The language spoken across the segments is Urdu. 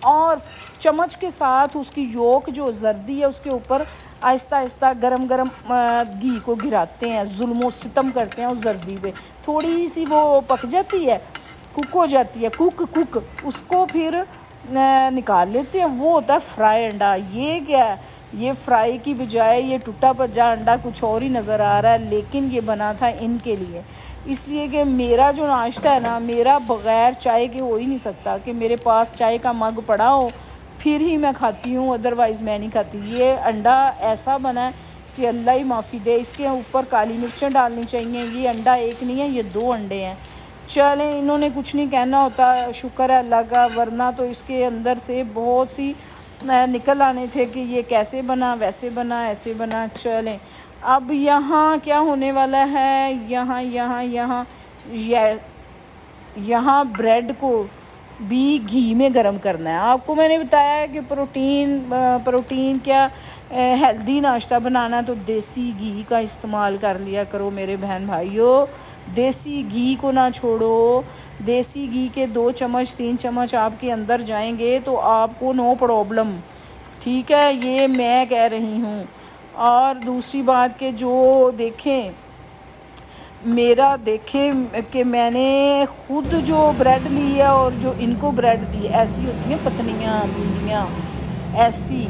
اور چمچ کے ساتھ اس کی یوک جو زردی ہے اس کے اوپر آہستہ آہستہ گرم گرم گھی کو گراتے ہیں، ظلم و ستم کرتے ہیں اس زردی پہ، تھوڑی سی وہ پک جاتی ہے، کوک ہو جاتی ہے، کوک اس کو پھر نکال لیتے ہیں، وہ ہوتا ہے فرائی انڈا۔ یہ کیا ہے، یہ فرائی کی بجائے یہ ٹوٹا پجا انڈا کچھ اور ہی نظر آ رہا ہے، لیکن یہ بنا تھا ان کے لیے، اس لیے کہ میرا جو ناشتہ ہے نا، میرا بغیر چائے کے ہو ہی نہیں سکتا کہ میرے پاس چائے کا مگ پڑا ہو پھر ہی میں کھاتی ہوں، ادروائز میں نہیں کھاتی۔ یہ انڈا ایسا بنا ہے کہ اللہ ہی معافی دے، اس کے اوپر کالی مرچیں ڈالنی چاہیے۔ یہ انڈا ایک نہیں ہے، یہ 2 انڈے ہیں۔ چلیں، انہوں نے کچھ نہیں کہنا ہوتا، شکر ہے اللہ کا، ورنہ تو اس کے اندر سے بہت سی نکل آنے تھے کہ یہ کیسے بنا، ویسے بنا، ایسے بنا۔ چلیں اب یہاں کیا ہونے والا ہے، یہاں بریڈ کو بھی گھی میں گرم کرنا ہے۔ آپ کو میں نے بتایا ہے کہ پروٹین کیا ہیلدی ناشتہ بنانا ہے تو دیسی گھی کا استعمال کر لیا کرو میرے بہن بھائیوں، دیسی گھی کو نہ چھوڑو۔ دیسی گھی کے 2 چمچ 3 چمچ آپ کے اندر جائیں گے تو آپ کو نو پرابلم، ٹھیک ہے، یہ میں کہہ رہی ہوں۔ اور دوسری بات کہ جو دیکھیں کہ میں نے خود جو بریڈ لی ہے اور جو ان کو بریڈ دی، ایسی ہوتی ہیں پتنیاں بیویاں، ایسی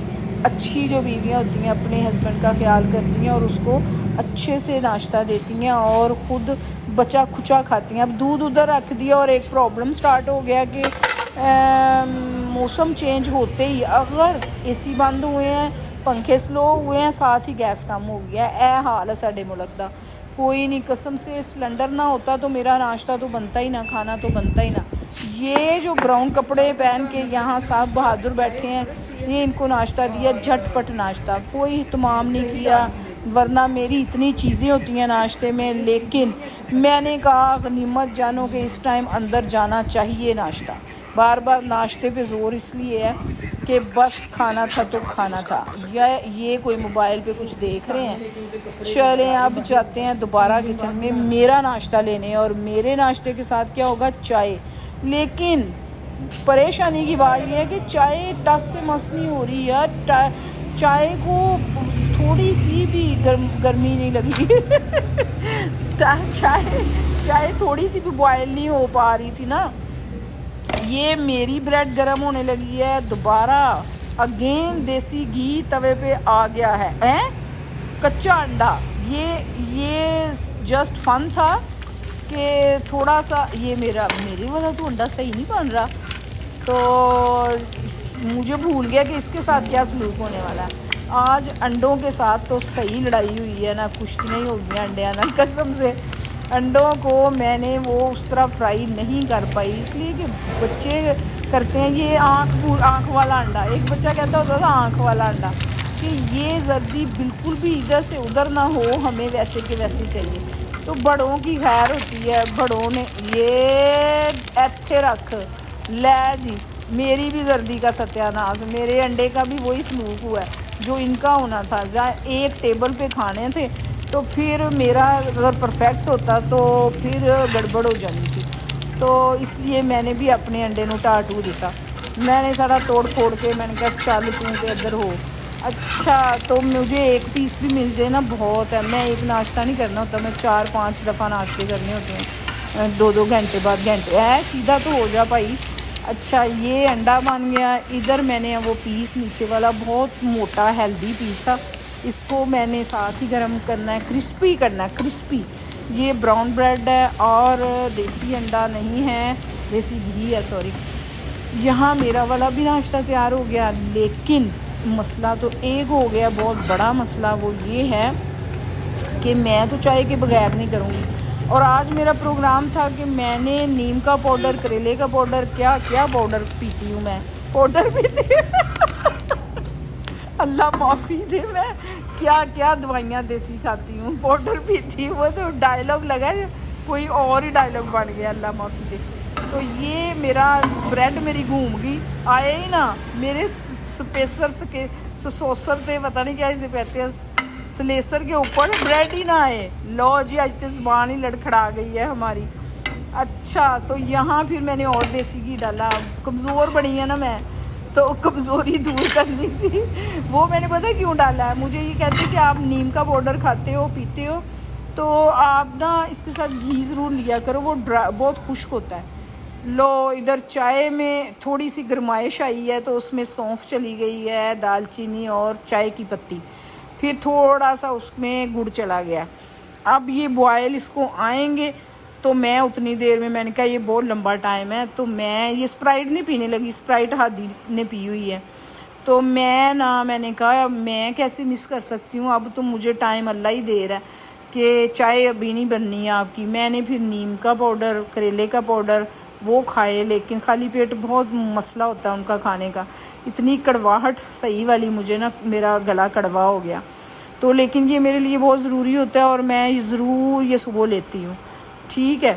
اچھی جو بیویاں ہوتی ہیں اپنے ہسبینڈ کا خیال کرتی ہیں اور اس کو اچھے سے ناشتہ دیتی ہیں اور خود بچا کھچا کھاتی ہیں۔ اب دودھ ادھر رکھ دیا اور ایک پرابلم سٹارٹ ہو گیا کہ موسم چینج ہوتے ہی اگر اے سی بند ہوئے ہیں، پنکھے سلو ہوئے ہیں، ساتھ ہی گیس کم ہو گیا ہے، اے حال ہے ساڈے ملک دا۔ کوئی نہیں، قسم سے سلنڈر نہ ہوتا تو میرا ناشتہ تو بنتا ہی نہ، کھانا تو بنتا ہی نہ۔ یہ جو براؤن کپڑے پہن کے یہاں صاحب بہادر بیٹھے ہیں، یہ ان کو ناشتہ دیا، جھٹ پٹ ناشتہ، کوئی اہتمام نہیں کیا، ورنہ میری اتنی چیزیں ہوتی ہیں ناشتے میں، لیکن میں نے کہا غنیمت جانو کہ اس ٹائم اندر جانا چاہیے ناشتہ۔ بار بار ناشتے پہ زور اس لیے ہے کہ بس کھانا تھا تو کھانا تھا، یا یہ کوئی موبائل پہ کچھ دیکھ رہے ہیں۔ چلیں اب جاتے ہیں دوبارہ کچن میں میرا ناشتہ لینے، اور میرے ناشتے کے ساتھ کیا ہوگا، چائے۔ لیکن پریشانی کی بات یہ ہے کہ چائے ٹس سے مس نہیں ہو رہی ہے، چائے کو تھوڑی سی بھی گرمی نہیں لگی چائے تھوڑی سی بھی بوائل نہیں ہو پا رہی تھی نا۔ یہ میری بریڈ گرم ہونے لگی ہے دوبارہ، اگین دیسی گھی توے پہ آ گیا ہے، کچا انڈا۔ یہ جسٹ فن تھا کہ تھوڑا سا یہ میرے والا تو انڈا صحیح نہیں بن رہا، تو مجھے بھول گیا کہ اس کے ساتھ کیا سلوک ہونے والا ہے۔ آج انڈوں کے ساتھ تو صحیح لڑائی ہوئی ہے نا، کشتیاں ہی ہو گئی انڈیاں نا، قسم سے انڈوں کو میں نے وہ اس طرح فرائی نہیں کر پائی، اس لیے کہ بچے کرتے ہیں یہ آنکھ والا انڈا، ایک بچہ کہتا ہوتا تھا آنکھ والا انڈا، کہ یہ زردی بالکل بھی ادھر سے ادھر نہ ہو، ہمیں ویسے کے ویسے چاہیے۔ تو بڑوں کی خیر ہوتی ہے، بڑوں نے یہ ایتھے رکھ لے جی، میری بھی زردی کا ستیہ ناز، میرے انڈے کا بھی وہی سلوک ہوا ہے جو ان کا ہونا تھا، ایک ٹیبل پہ کھانے تھے تو پھر میرا اگر پرفیکٹ ہوتا تو پھر گڑبڑ ہو جانی تھی، تو اس لیے میں نے بھی اپنے انڈے نو ٹاٹو دیتا، میں نے سارا توڑ پھوڑ کے میں نے کہا چل توں تے ادھر ہو۔ اچھا تو مجھے ایک پیس بھی مل جائے نا بہت ہے، میں ایک ناشتہ نہیں کرنا ہوتا، میں 4-5 دفعہ ناشتے کرنے ہوتے ہیں 2-2 گھنٹے بعد، گھنٹے ہے سیدھا تو ہو جا بھائی۔ اچھا یہ انڈا بن گیا، ادھر میں نے وہ پیس نیچے والا بہت موٹا ہیلدی پیس تھا، اس کو میں نے ساتھ ہی گرم کرنا ہے، کرسپی کرنا ہے، کرسپی۔ یہ براؤن بریڈ ہے اور دیسی انڈا نہیں ہے، دیسی گھی ہے سوری۔ یہاں میرا والا بھی ناشتہ تیار ہو گیا، لیکن مسئلہ تو ایک ہو گیا، بہت بڑا مسئلہ، وہ یہ ہے کہ میں تو چائے کے بغیر نہیں کروں گی، اور آج میرا پروگرام تھا کہ میں نے نیم کا پاؤڈر، کریلے کا پاؤڈر، کیا پاؤڈر پیتی ہوں میں، پاؤڈر پیتی اللہ معافی دے، میں کیا دوائیاں دیسی کھاتی ہوں، پاؤڈر پیتی ہوں، وہ تو ڈائلاگ لگا ہے، کوئی اور ہی ڈائلاگ بن گیا، اللہ معافی دے۔ تو یہ میرا بریڈ میری گھوم گئی، آئے ہی نا میرے سوسر تھے، پتہ نہیں کیا اسے کہتے ہیں، سلیسر کے اوپر بریڈ ہی نہ آئے، لو جی آج تو زبان ہی لڑکھڑا گئی ہے ہماری۔ اچھا تو یہاں پھر میں نے اور دیسی گھی ڈالا، کمزور بڑی ہے نا میں، تو کمزوری دور کرنی سی وہ میں نے پتہ کیوں ڈالا ہے. مجھے یہ کہتے ہیں کہ آپ نیم کا پاؤڈر کھاتے ہو پیتے ہو تو آپ نا اس کے ساتھ گھی ضرور لیا کرو, وہ بہت خشک ہوتا ہے. لو ادھر چائے میں تھوڑی سی گرمائش آئی ہے تو اس میں سونف چلی گئی ہے, دال چینی اور چائے کی پتی, پھر تھوڑا سا اس میں گڑ چلا گیا. اب یہ بوائل اس کو آئیں گے تو میں اتنی دیر میں نے کہا یہ بہت لمبا ٹائم ہے, تو میں یہ اسپرائٹ نہیں پینے لگی, اسپرائٹ ہادی نے پی ہوئی ہے. تو میں نے کہا میں کیسے مس کر سکتی ہوں, اب تو مجھے ٹائم اللہ ہی دے رہا ہے کہ چائے ابھی نہیں بننی ہے آپ کی. میں نے پھر نیم کا پاؤڈر, کریلے کا پاؤڈر وہ کھائے, لیکن خالی پیٹ بہت مسئلہ ہوتا ہے ان کا کھانے کا. اتنی کڑواہٹ صحیح والی مجھے نا, میرا گلا کڑوا ہو گیا. تو لیکن یہ میرے لیے بہت ضروری ہوتا ہے اور میں ضرور یہ صبح لیتی ہوں. ٹھیک ہے,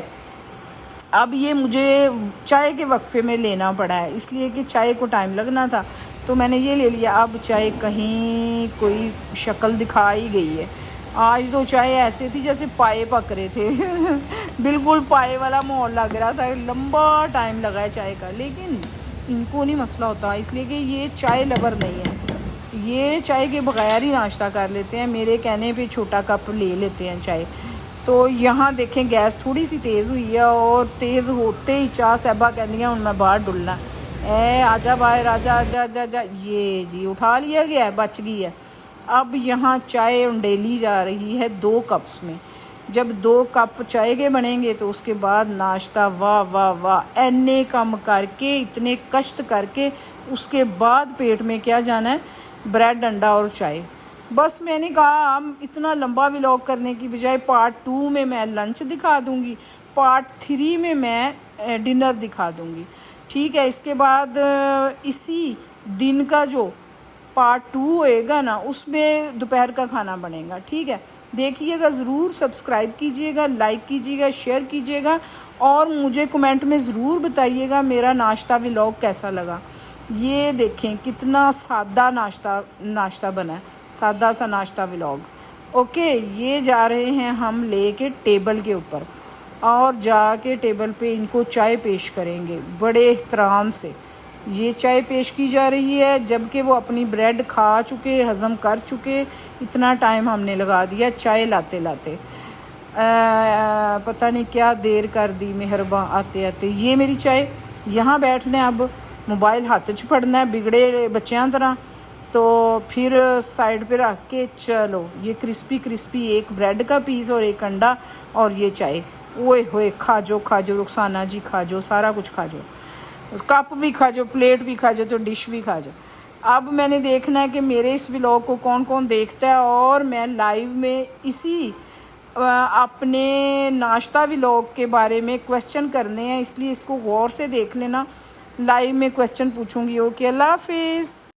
اب یہ مجھے چائے کے وقفے میں لینا پڑا ہے اس لیے کہ چائے کو ٹائم لگنا تھا تو میں نے یہ لے لیا. اب چائے کہیں کوئی شکل دکھا ہی گئی ہے. آج تو چائے ایسے تھی جیسے پائے پک رہے تھے بالکل پائے والا ماحول لگ رہا تھا. لمبا ٹائم لگا ہے چائے کا, لیکن ان کو نہیں مسئلہ ہوتا اس لیے کہ یہ چائے لور نہیں ہے, یہ چائے کے بغیر ہی ناشتہ کر لیتے ہیں. میرے کہنے پہ چھوٹا کپ لے لیتے ہیں چائے. تو یہاں دیکھیں گیس تھوڑی سی تیز ہوئی ہے اور تیز ہوتے ہی چاہ صاحبہ کہندیاں ہوں میں باہر ڈلنا, اے آجا باہر آجا آجا آجا آجا, یہ جی اٹھا لیا گیا ہے, بچ گئی ہے. اب یہاں چائے انڈیلی جا رہی ہے 2 کپس میں. جب 2 کپ چائے کے بنیں گے تو اس کے بعد ناشتہ واہ واہ واہ اینے کم کر کے, اتنے کشت کر کے, اس کے بعد پیٹ میں کیا جانا ہے, بریڈ انڈا اور چائے. بس میں نے کہا ہم اتنا لمبا ولاگ کرنے کی بجائے پارٹ 2 میں میں لنچ دکھا دوں گی, پارٹ 3 میں ڈنر دکھا دوں گی. ٹھیک ہے, اس کے بعد اسی دن کا جو پارٹ 2 ہوئے گا نا اس میں دوپہر کا کھانا بنے گا. ٹھیک ہے, دیکھیے گا ضرور, سبسکرائب کیجیے گا, لائک کیجیے گا, شیئر کیجیے گا اور مجھے کمنٹ میں ضرور بتائیے گا میرا ناشتہ ولاگ کیسا لگا. یہ دیکھیں کتنا سادہ ناشتہ بنا ہے, سادہ سا ناشتہ ولاگ. اوکے, یہ جا رہے ہیں ہم لے کے ٹیبل کے اوپر اور جا کے ٹیبل پہ ان کو چائے پیش کریں گے بڑے احترام سے. یہ چائے پیش کی جا رہی ہے جب کہ وہ اپنی بریڈ کھا چکے, ہضم کر چکے. اتنا ٹائم ہم نے لگا دیا چائے لاتے لاتے, پتہ نہیں کیا دیر کر دی مہرباں آتے آتے. یہ میری چائے, یہاں بیٹھنا ہے, اب موبائل ہاتھ چ پھڑنا ہے بگڑے بچیاں طرح. تو پھر سائڈ پہ رکھ کے چلو یہ کرسپی ایک بریڈ کا پیس اور ایک انڈا اور یہ چائے. اوئے ہوئے کھا جو رخسانہ جی, کھا جو, سارا کچھ کھا جو, کپ بھی کھا جو, پلیٹ بھی کھا جو, تو ڈش بھی کھا جو. اب میں نے دیکھنا ہے کہ میرے اس ولاگ کو کون کون دیکھتا ہے اور میں لائیو میں اسی اپنے ناشتہ ولاگ کے بارے میں کویسچن کرنے ہیں, اس لیے اس کو غور سے دیکھ لینا. لائیو میں کویسچن پوچھوں گی. اوکے, اللہ حافظ.